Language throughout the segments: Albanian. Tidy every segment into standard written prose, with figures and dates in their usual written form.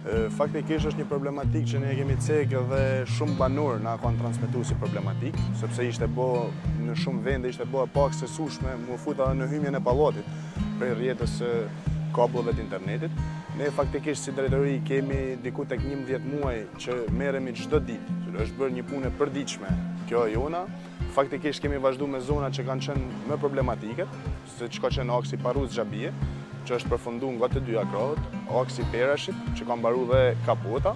Faktikisht është një problematik që ne kemi cekë dhe shumë banor na kanë transmetu si problematik, sepse ishte bo në shumë vende, ishte bo e pak se sushme, mu futa në hymjen e pallatit prej rrjetës kabllëve të internetit. Ne faktikisht si drejtori kemi diku tek 11 muaj që merremi çdo ditë, është bërë një punë e përditshme kjo e jona. Faktikisht kemi vazhdu me zona që kanë qenë më problematike, se që ka qenë aksi Paruz Xhabie, që është përfundu nga të dyja krahët, aksi Perashit, që ka mbaru dhe Kapota,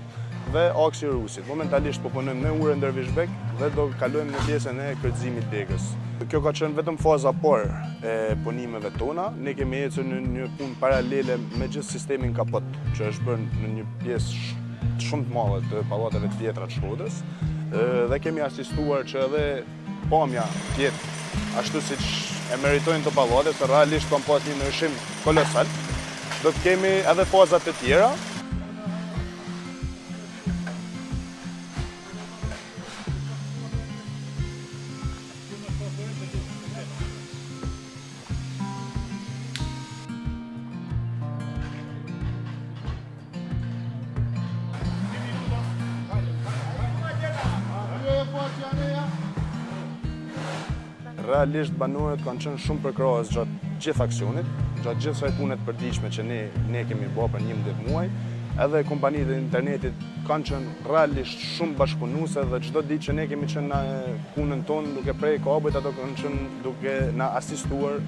dhe aksi Rusit. Momentalisht po punojmë në Urë Ndërvishbek dhe do kalojmë në pjesën e kryqëzimit degës. Kjo ka qenë vetëm faza parë e punimeve tona. Ne kemi ecur në një punë paralele me gjithë sistemin Kapot, që është bërë në një pjesë shumë të madhe të pallateve të tjetra të Shkodrës, dhe kemi asistuar që edhe pamja tjetë ashtu si që e meritojnë të pallate, se realisht kam pas një ndryshim kolosal. Do të kemi edhe fazat e tjera. Realisht banorët kanë qenë shumë përkrahës gjatë gjithë aksionit, gjatë gjithë saj punet përditshme që ne kemi bërë për 11 muaj, edhe kompanitë e internetit kanë qenë realisht shumë bashkëpunuese dhe çdo ditë që ne kemi qenë në punën tonë duke prej kabujt, ato kanë qenë duke na asistuar.